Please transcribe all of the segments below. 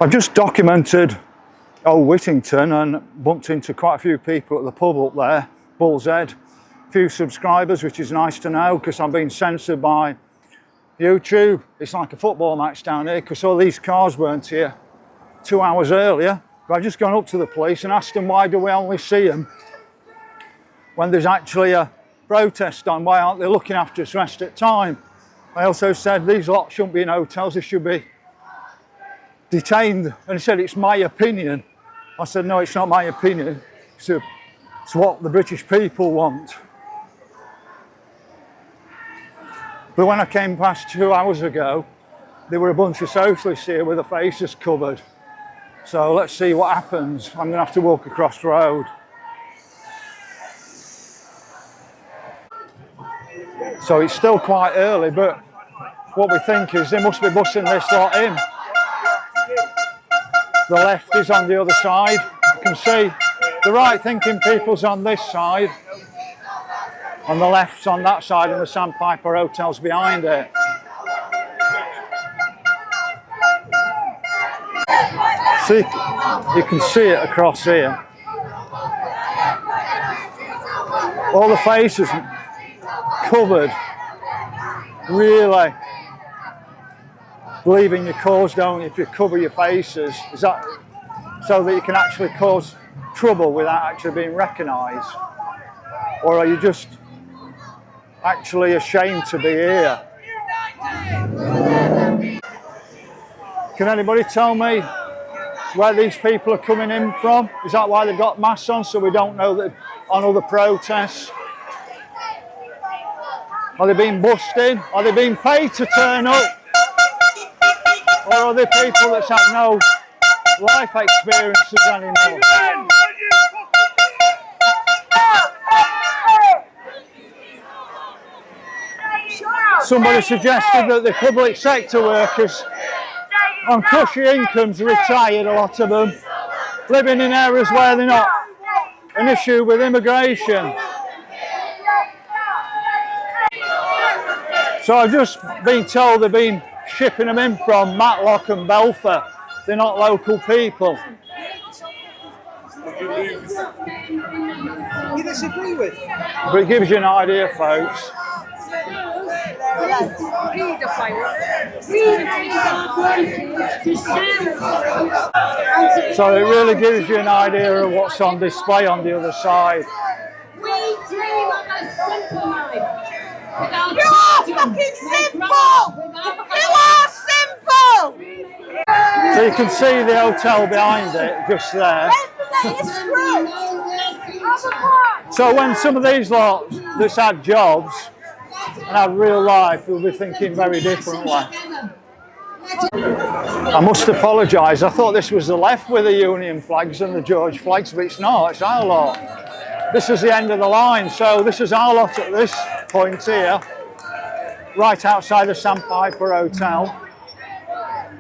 I've just documented Old Whittington and bumped into quite a few people at the pub up there, Bull's Head. A few subscribers, which is nice to know because I've been censored by YouTube. It's like a football match down here because all these cars weren't here 2 hours earlier. But I've just gone up to the police and asked them why do we only see them when there's actually a protest on, why aren't they looking after us rest at time? I also said these lots shouldn't be in hotels, they should be detained, and he said it's my opinion. I said no, it's not my opinion, it's what the British people want. But when I came past 2 hours ago, there were a bunch of socialists here with their faces covered. So let's see what happens. I'm going to have to walk across the road. So it's still quite early, but what we think is they must be bussing this lot in. The left is on the other side. You can see the right thinking people's on this side and the left's on that side, and the Sandpiper Hotel's behind it. So you can see it across here. All the faces covered. Really believe in your cause, don't you, if you cover your faces? Is that so that you can actually cause trouble without actually being recognised? Or are you just actually ashamed to be here? Can anybody tell me where these people are coming in from? Is that why they've got masks on, so we don't know that on other protests? Are they being bussed in? Are they being paid to turn up? Or are they people that have no life experiences anymore? Somebody suggested that the public sector workers on cushy incomes, retired, a lot of them, living in areas where they're not an issue with immigration. So I've just been told they've been shipping them in from Matlock and Belfer. They're not local people. You disagree with? But it gives you an idea, folks. So it really gives you an idea of what's on display on the other side. We dream of a simple life. You're fucking simple! You are simple! So you can see the hotel behind it, just there. So when some of these lot that's had jobs and have real life, will be thinking very differently. I must apologise, I thought this was the left with the Union flags and the George flags, but it's not, it's our lot. This is the end of the line, so this is our lot at this point here, right outside the Sandpiper Hotel,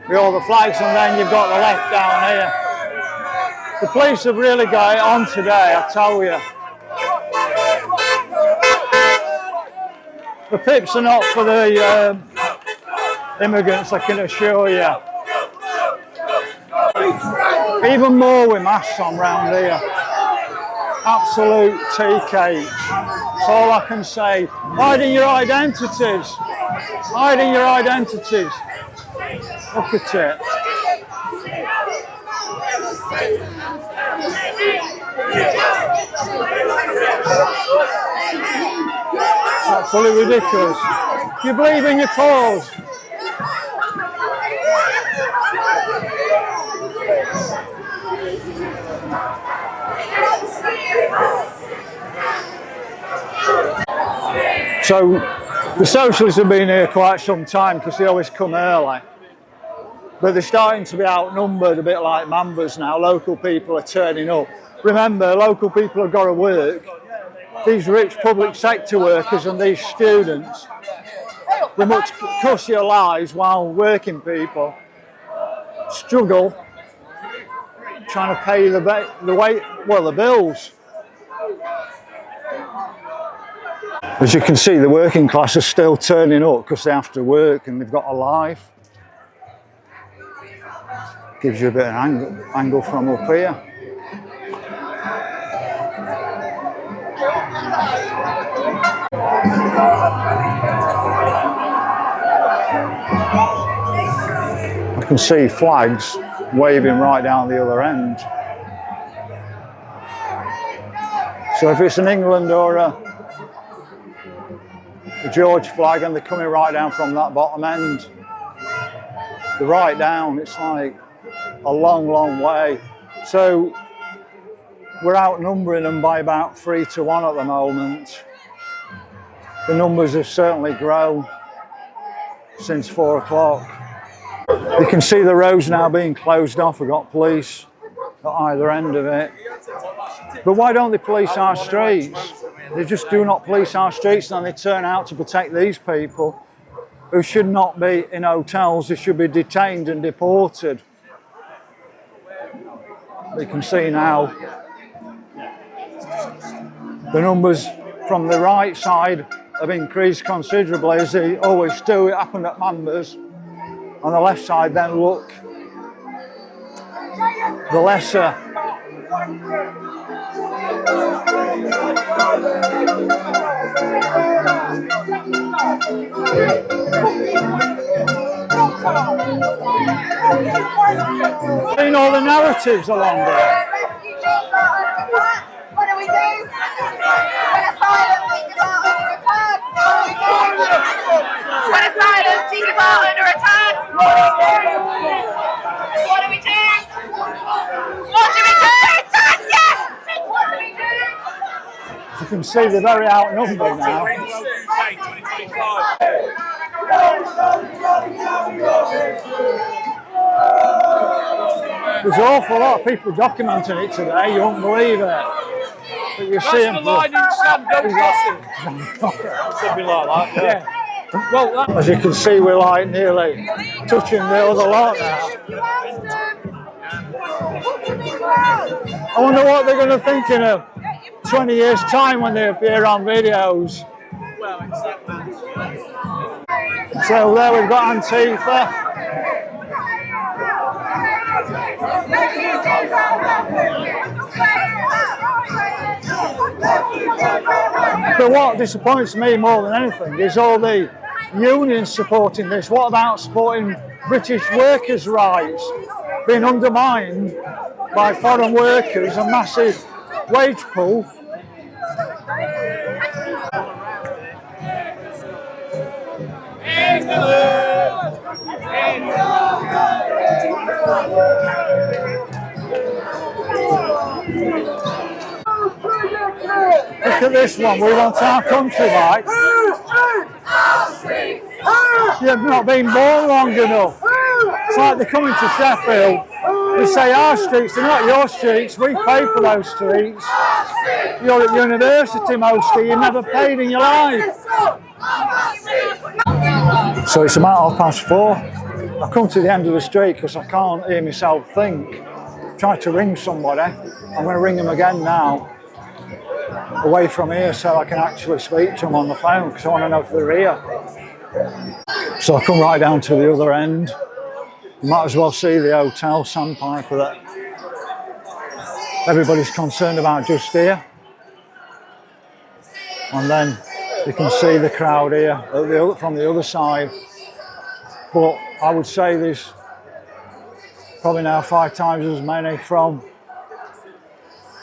with all the flags, and then you've got the left down here. The police have really got it on today, I tell you. The pips are not for the immigrants, I can assure you. Even more with masks on round here. Absolute tea cake. That's all I can say. Hiding your identities. Hiding your identities. Look at it. It's absolutely ridiculous. Do you believe in your cause? So the socialists have been here quite some time because they always come early. But they're starting to be outnumbered, a bit like Mambas now. Local people are turning up. Remember, local people have got to work. These rich public sector workers and these students, they much cussier lives while working people struggle trying to pay the bills. As you can see, the working class are still turning up because they have to work and they've got a life. Gives you a bit of angle from up here. I can see flags waving right down the other end. So if it's an England or a George flag and they're coming right down from that bottom end, they're right down, it's like a long, long way. So we're outnumbering them by about 3-1 at the moment. The numbers have certainly grown since 4 o'clock. You can see the roads now being closed off. We've got police at either end of it. But why don't they police our streets? They just do not police our streets, and they turn out to protect these people who should not be in hotels. They should be detained and deported. You can see now the numbers from the right side have increased considerably, as they always do. It happened at Mambers. On the left side, then look, the lesser. Seen all the narratives along there. What do we do? When asylum seekers are under attack, what do we do? What do we do? What do we do? Tanya! What do we do? You can see they're very outnumbered now. There's an awful lot of people documenting it today, you won't believe it. But you see them. The line in Sam, don't cross it. Something like that, yeah. Well, as you can see, we're like nearly touching the other lot now. I wonder what they're going to think in 20 years' time when they appear on videos. So there we've got Antifa. But what disappoints me more than anything is all the unions supporting this. What about supporting British workers' rights being undermined by foreign workers, a massive wage pool? Look at this one, we want our country back. You've not been born long enough. It's like they're coming to Sheffield. They say our streets, they're not your streets, we pay for those streets. You're at university mostly, you never paid in your life. So it's about 4:30. I've come to the end of the street because I can't hear myself think. Try to ring somebody. I'm going to ring them again now, away from here, so I can actually speak to them on the phone because I want to know if they're here. So I come right down to the other end. You might as well see the hotel Sandpiper that everybody's concerned about just here. And then you can see the crowd here from the other side. But I would say there's probably now 5 times as many from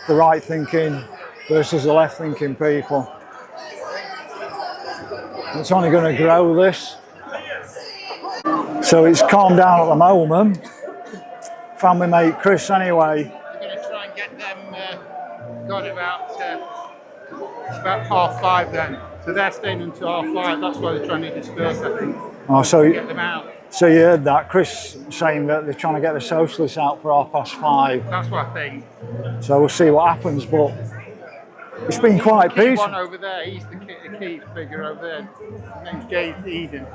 the right thinking versus the left thinking people. It's only going to grow this. So it's calmed down at the moment. Family mate Chris anyway. We're going to try and get them got about 5:30 then. So they're staying until 5:30. That's why they're trying to disperse, I think. Oh, so Get them out. So you heard that, Chris saying that they're trying to get the socialists out for 5:30. That's what I think. So we'll see what happens, but it's been quite Key peaceful. one over there, he's the key figure over there. His name's James Eden.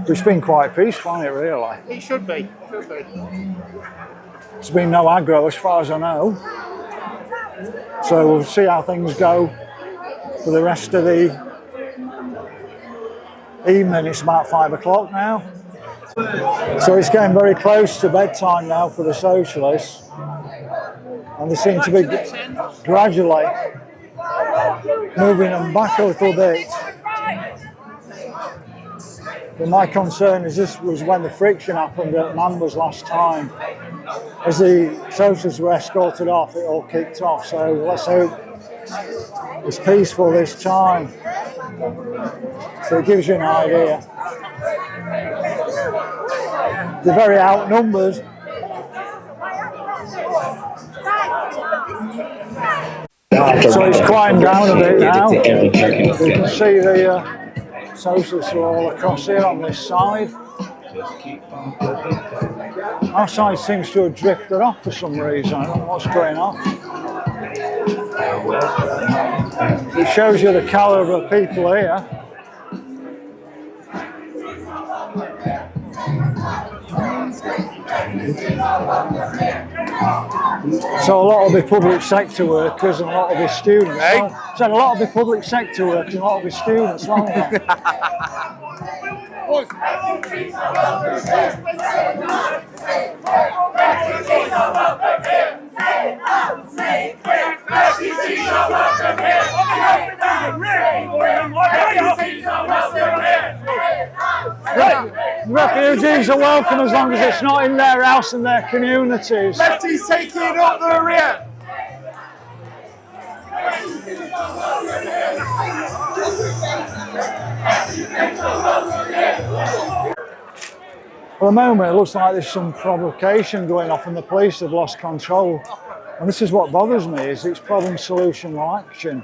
It's been quite peaceful, hasn't it, really? He should be. Should be. There's been no aggro as far as I know. So we'll see how things go for the rest of the evening. It's about 5 o'clock now. So it's getting very close to bedtime now for the socialists, and they seem to be gradually moving them back a little bit. But my concern is this was when the friction happened at Mambas last time. As the socialists were escorted off, it all kicked off. So let's hope it's peaceful this time. So it gives you an idea. They're very outnumbered. So it's quieting down a bit now. You can see the socialists are all across here on this side. Our side seems to have drifted off for some reason. I don't know what's going on. It shows you the calibre of people here. So a lot of the public sector workers and a lot of the students. So a lot of the public sector workers and a lot of the students, won't they? Refugees are welcome as long as it's not in their house and their communities. Lefties taking up the rear. At the moment it looks like there's some provocation going off and the police have lost control. And this is what bothers me, is it's problem solution or action.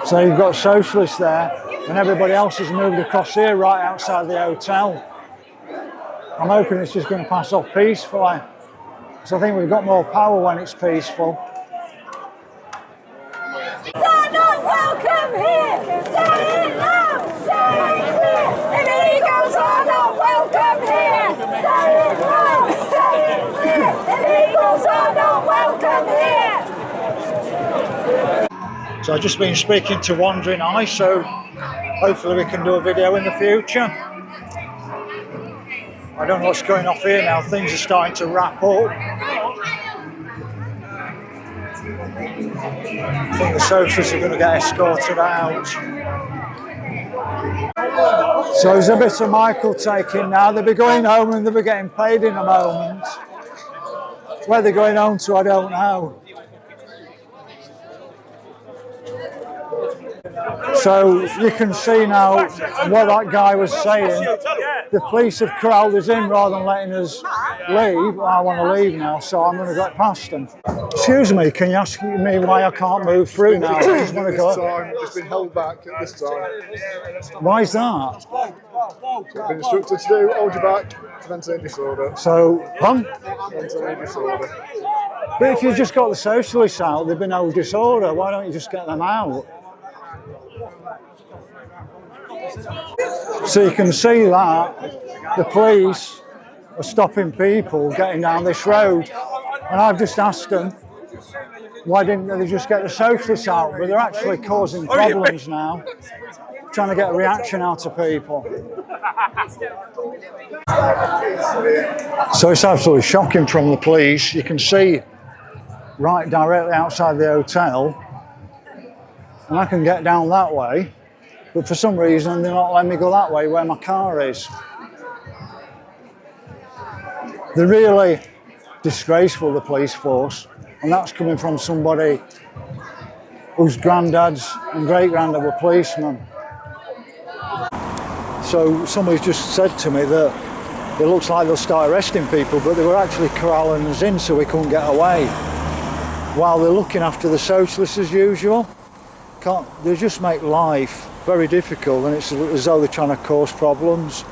So you've got socialists there and everybody else has moved across here right outside the hotel. I'm hoping it's just going to pass off peacefully. So I think we've got more power when it's peaceful. They're not welcome here! Say it loud! Say it clear! Illegals are not welcome here! Say it loud! Say it clear! Illegals are not welcome here! So I've just been speaking to Wandering Eye, so hopefully we can do a video in the future. I don't know what's going off here now, things are starting to wrap up. I think the socialists are going to get escorted out. So there's a bit of Michael taking now. They'll be going home and they'll be getting paid in a moment. Where they're going home to, I don't know. So you can see now what that guy was saying. The police have corralled us in rather than letting us leave. I want to leave now, so I'm going to go past them. Excuse me, can you ask me why I can't move through now? I just want to go. I've just been held back at this time. Why is that? I've been instructed to do, hold you back, preventing disorder. So, Preventing disorder. but if you've just got the socialists out, there'd be no disorder. Why don't you just get them out? So you can see that the police are stopping people getting down this road. And I've just asked them, why didn't they just get the socialists out? But they're actually causing problems now, trying to get a reaction out of people. So it's absolutely shocking from the police. You can see right directly outside the hotel, and I can get down that way. But for some reason, they're not letting me go that way where my car is. They're really disgraceful, the police force, and that's coming from somebody whose granddads and great-granddad were policemen. So somebody's just said to me that it looks like they'll start arresting people, but they were actually corralling us in so we couldn't get away, while they're looking after the socialists as usual. They just make life very difficult, and it's as though they're trying to cause problems.